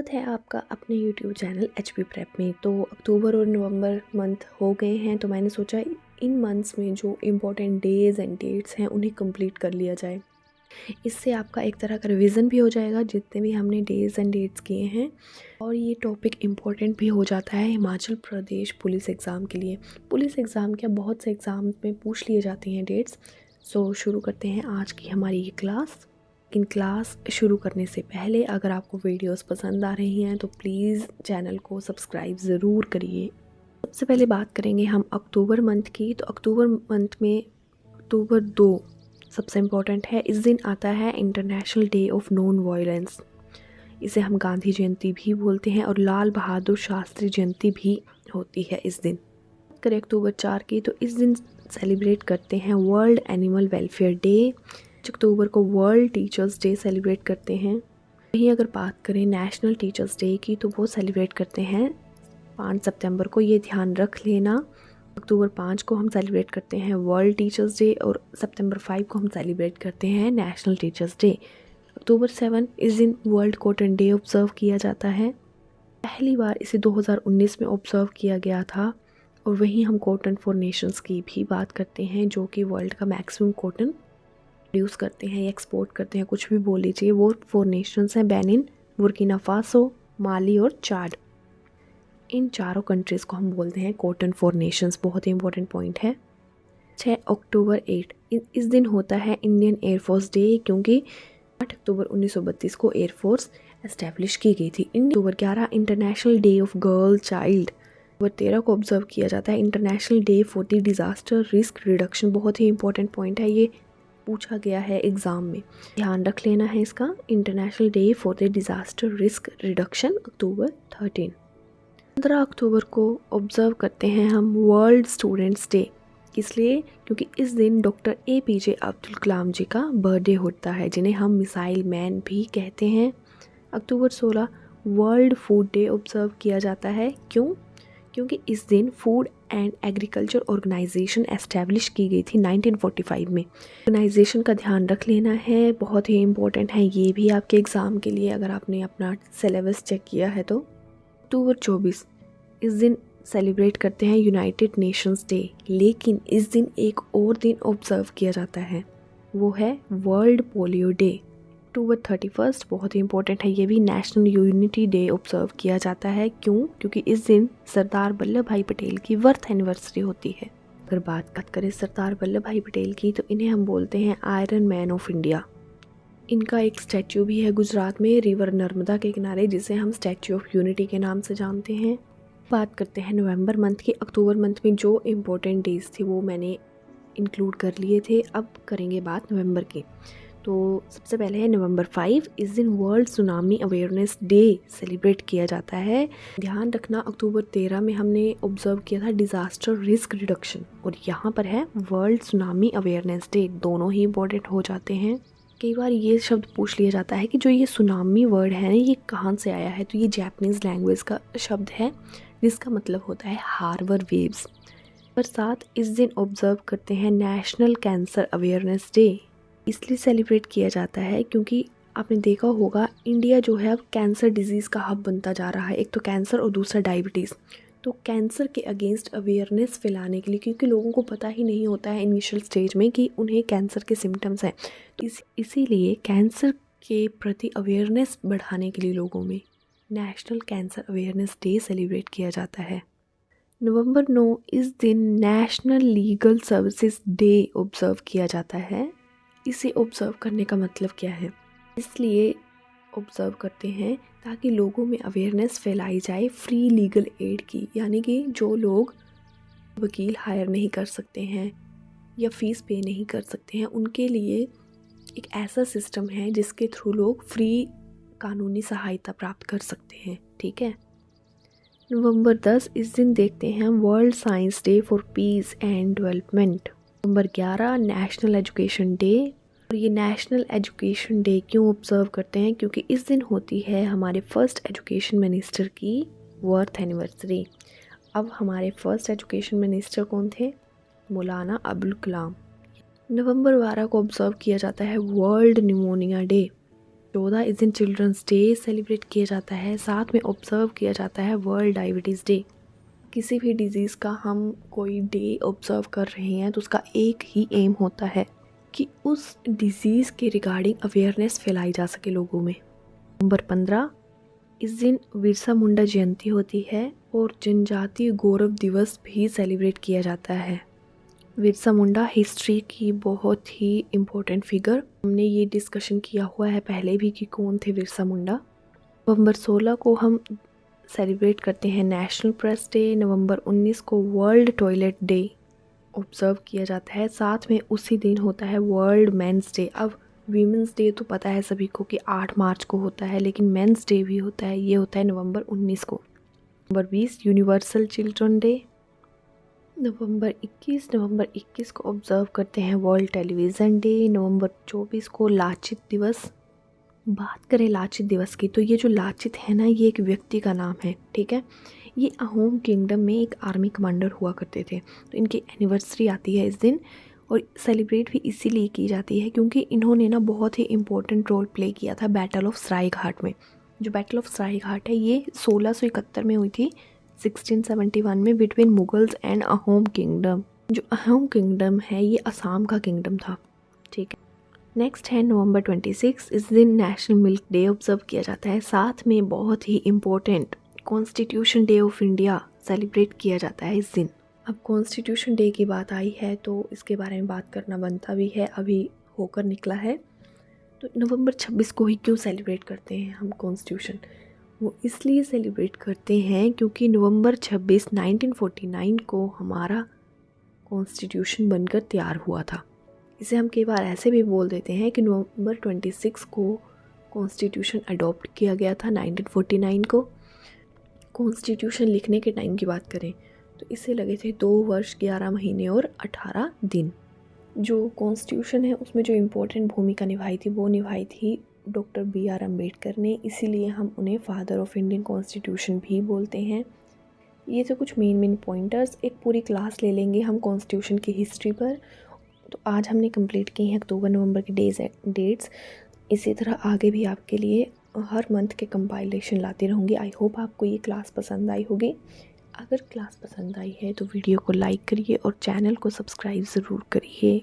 स्वागत है आपका अपने YouTube चैनल HP प्रेप में। तो अक्टूबर और नवंबर मंथ हो गए हैं, तो मैंने सोचा इन मंथ्स में जो इम्पोर्टेंट डेज़ एंड डेट्स हैं उन्हें कंप्लीट कर लिया जाए। इससे आपका एक तरह का रिवीजन भी हो जाएगा जितने भी हमने डेज़ एंड डेट्स किए हैं, और ये टॉपिक इम्पोर्टेंट भी हो जाता है हिमाचल प्रदेश पुलिस एग्ज़ाम के लिए। पुलिस एग्ज़ाम क्या बहुत से एग्ज़ाम में पूछ लिए जाती हैं डेट्स। सो शुरू करते हैं आज की हमारी ये क्लास। इन क्लास शुरू करने से पहले अगर आपको वीडियोस पसंद आ रही हैं तो प्लीज़ चैनल को सब्सक्राइब ज़रूर करिए। सबसे पहले बात करेंगे हम अक्टूबर मंथ की। तो अक्टूबर मंथ में अक्टूबर 2 सबसे इम्पोर्टेंट है। इस दिन आता है international day of non violence. इसे हम गांधी जयंती भी बोलते हैं और लाल बहादुर शास्त्री जयंती भी होती है इस दिन। बात करें अक्टूबर 4 की, तो इस दिन सेलिब्रेट करते हैं वर्ल्ड एनिमल वेलफेयर डे। अक्टूबर को वर्ल्ड टीचर्स डे सेलिब्रेट करते हैं। वहीं अगर बात करें नेशनल टीचर्स डे की, तो वो सेलिब्रेट करते हैं 5 सितंबर को। ये ध्यान रख लेना, अक्टूबर 5 को हम सेलिब्रेट करते हैं वर्ल्ड टीचर्स डे और सितंबर 5 को हम सेलिब्रेट करते हैं नेशनल टीचर्स डे। अक्टूबर 7 इस दिन वर्ल्ड कॉटन डे ऑब्जर्व किया जाता है। पहली बार इसे 2019 में ऑब्जर्व किया गया था। और वहीं हम कॉटन फॉर नेशंस की भी बात करते हैं, जो कि वर्ल्ड का मैक्सिमम कॉटन प्रोड्यूस करते हैं या एक्सपोर्ट करते हैं, कुछ भी बोल लीजिए। वो 4 नेशंस हैं, बेनिन, बुर्किना फासो, माली और चाड। इन चारों कंट्रीज़ को हम बोलते हैं कॉटन फॉर नेशंस। बहुत ही इंपॉर्टेंट पॉइंट है। 6 अक्टूबर 8 इस दिन होता है इंडियन एयरफोर्स डे, क्योंकि 8 अक्टूबर 1932 को एयरफोर्स एस्टेब्लिश की गई थी। October 11 international day of girl child. October 13 को ऑब्जर्व किया जाता है international day for the disaster risk reduction. बहुत ही इंपॉर्टेंट पॉइंट है, ये पूछा गया है एग्ज़ाम में, ध्यान रख लेना है इसका। International day for the disaster risk reduction October 13। 15 October को ऑब्जर्व करते हैं हम वर्ल्ड स्टूडेंट्स डे। इसलिए क्योंकि इस दिन डॉक्टर APJ अब्दुल कलाम जी का बर्थडे होता है, जिन्हें हम मिसाइल मैन भी कहते हैं। अक्टूबर 16 वर्ल्ड फूड डे ऑब्जर्व किया जाता है। क्यों? क्योंकि इस दिन food and agriculture organization establish की गई थी 1945 में। ऑर्गेनाइजेशन का ध्यान रख लेना है, बहुत ही इम्पोर्टेंट है ये भी आपके एग्ज़ाम के लिए, अगर आपने अपना सिलेबस चेक किया है तो। अक्टूबर 24 इस दिन सेलिब्रेट करते हैं यूनाइटेड नेशंस डे, लेकिन इस दिन एक और दिन ऑब्जर्व किया जाता है, वो है वर्ल्ड पोलियो डे। अक्टूबर 31 बहुत ही इंपॉर्टेंट है, ये भी नेशनल यूनिटी डे ऑब्जर्व किया जाता है। क्यों? क्योंकि इस दिन सरदार वल्लभ भाई पटेल की बर्थ एनिवर्सरी होती है। अगर बात करें सरदार वल्लभ भाई पटेल की, तो इन्हें हम बोलते हैं आयरन मैन ऑफ इंडिया। इनका एक स्टैच्यू भी है गुजरात में रिवर नर्मदा के किनारे, जिसे हम स्टैच्यू ऑफ यूनिटी के नाम से जानते हैं। बात करते हैं नवंबर मंथ की। अक्टूबर मंथ में जो इम्पोर्टेंट डेज थे वो मैंने इंक्लूड कर लिए थे। अब करेंगे बात नवंबर की। तो सबसे पहले है नवंबर 5, इस दिन world tsunami awareness day celebrate किया जाता है। ध्यान रखना, अक्टूबर 13 में हमने ऑब्जर्व किया था डिज़ास्टर रिस्क रिडक्शन, और यहाँ पर है वर्ल्ड सुनामी अवेयरनेस डे। दोनों ही इम्पोर्टेंट हो जाते हैं। कई बार ये शब्द पूछ लिया जाता है कि जो ये सुनामी वर्ड है ना, ये कहाँ से आया है। तो ये जापानीज़ लैंग्वेज का शब्द है, जिसका मतलब होता है हार्बर वेव्स। पर साथ इस दिन ऑब्जर्व करते हैं नेशनल कैंसर अवेयरनेस डे। इसलिए सेलिब्रेट किया जाता है क्योंकि आपने देखा होगा इंडिया जो है अब कैंसर डिजीज़ का हब बनता जा रहा है। एक तो कैंसर और दूसरा डायबिटीज़। तो कैंसर के अगेंस्ट अवेयरनेस फैलाने के लिए, क्योंकि लोगों को पता ही नहीं होता है इनिशियल स्टेज में कि उन्हें कैंसर के सिम्टम्स हैं, इसीलिए कैंसर के प्रति अवेयरनेस बढ़ाने के लिए लोगों में national cancer awareness day celebrate किया जाता है। नवंबर 9 इस दिन national legal services day observe किया जाता है। इसे ऑब्जर्व करने का मतलब क्या है? इसलिए ऑब्जर्व करते हैं ताकि लोगों में अवेयरनेस फैलाई जाए फ्री लीगल एड की, यानी कि जो लोग वकील हायर नहीं कर सकते हैं या फ़ीस पे नहीं कर सकते हैं, उनके लिए एक ऐसा सिस्टम है जिसके थ्रू लोग फ्री कानूनी सहायता प्राप्त कर सकते हैं। ठीक है। नवंबर 10 इस दिन देखते हैं world science day for piece and development. November 11 national education day. और ये नेशनल एजुकेशन डे क्यों ऑब्जर्व करते हैं? क्योंकि इस दिन होती है हमारे फर्स्ट एजुकेशन मिनिस्टर की बर्थ एनिवर्सरी। अब हमारे फर्स्ट एजुकेशन मिनिस्टर कौन थे? मौलाना अबुल कलाम। नवंबर 12 को ऑब्जर्व किया जाता है वर्ल्ड निमोनिया डे। 14 इस दिन चिल्ड्रंस डे सेलिब्रेट किया जाता है। साथ में ऑब्ज़र्व किया जाता है वर्ल्ड डायबिटीज़ डे। किसी भी डिज़ीज़ का हम कोई डे ऑब्ज़र्व कर रहे हैं तो उसका एक ही एम होता है कि उस डिज़ीज़ के रिगार्डिंग अवेयरनेस फैलाई जा सके लोगों में। नवंबर 15 इस दिन बिरसा मुंडा जयंती होती है और जनजातीय गौरव दिवस भी सेलिब्रेट किया जाता है। बिरसा मुंडा हिस्ट्री की बहुत ही इम्पोर्टेंट फिगर, हमने ये डिस्कशन किया हुआ है पहले भी कि कौन थे बिरसा मुंडा। नवंबर 16 को हम सेलिब्रेट करते हैं नेशनल प्रेस डे। नवंबर 19 को वर्ल्ड टॉयलेट डे ऑब्ज़र्व किया जाता है। साथ में उसी दिन होता है वर्ल्ड मेंस डे। अब वीमेंस डे तो पता है सभी को कि 8 मार्च को होता है, लेकिन मेंस डे भी होता है, ये होता है नवंबर 19 को। नवंबर 20 यूनिवर्सल चिल्ड्रन डे। नवंबर 21 को ऑब्ज़र्व करते हैं वर्ल्ड टेलीविज़न डे। नवंबर 24 को लाचित दिवस। बात करें लाचित दिवस की तो ये जो लाचित है ना, ये एक व्यक्ति का नाम है, ठीक है। ये अहोम किंगडम में एक आर्मी कमांडर हुआ करते थे। तो इनकी एनिवर्सरी आती है इस दिन और सेलिब्रेट भी इसीलिए की जाती है क्योंकि इन्होंने ना बहुत ही इम्पोर्टेंट रोल प्ले किया था बैटल ऑफ सराय घाट में। जो बैटल ऑफ सराय घाट है ये 1671 में हुई थी, 1671 में, between Mughals and Ahom kingdom. जो अहोम किंगडम है ये असम का किंगडम था, ठीक है। नेक्स्ट है नवंबर 26, इस दिन नेशनल मिल्क डे ऑब्ज़र्व किया जाता है। साथ में बहुत ही important constitution day of India celebrate किया जाता है इस दिन। अब कॉन्स्टिट्यूशन डे की बात आई है तो इसके बारे में बात करना बनता भी है, अभी होकर निकला है। तो नवंबर 26 को ही क्यों सेलिब्रेट करते हैं हम कॉन्स्टिट्यूशन? वो इसलिए सेलिब्रेट करते हैं क्योंकि नवंबर 26 1949 को हमारा कॉन्स्टिट्यूशन बनकर तैयार हुआ था। इसे हम कई बार ऐसे भी बोल देते हैं कि नवंबर 26 को कॉन्स्टिट्यूशन अडॉप्ट किया गया था 1949 को। कॉन्स्टिट्यूशन लिखने के टाइम की बात करें तो इसे लगे थे 2 वर्ष 11 महीने और 18 दिन। जो कॉन्स्टिट्यूशन है उसमें जो इम्पोर्टेंट भूमिका निभाई थी वो निभाई थी डॉक्टर BR अम्बेडकर ने, इसीलिए हम उन्हें फादर ऑफ इंडियन कॉन्स्टिट्यूशन भी बोलते हैं। ये तो कुछ मेन पॉइंटर्स, एक पूरी क्लास ले लेंगे हम कॉन्स्टिट्यूशन की हिस्ट्री पर। तो आज हमने कंप्लीट की हैं अक्टूबर नवंबर के डेट्स। इसी तरह आगे भी आपके लिए हर मंथ के कंपाइलेशन लाती रहूँगी। आई होप आपको ये क्लास पसंद आई होगी। अगर क्लास पसंद आई है तो वीडियो को लाइक करिए और चैनल को सब्सक्राइब ज़रूर करिए।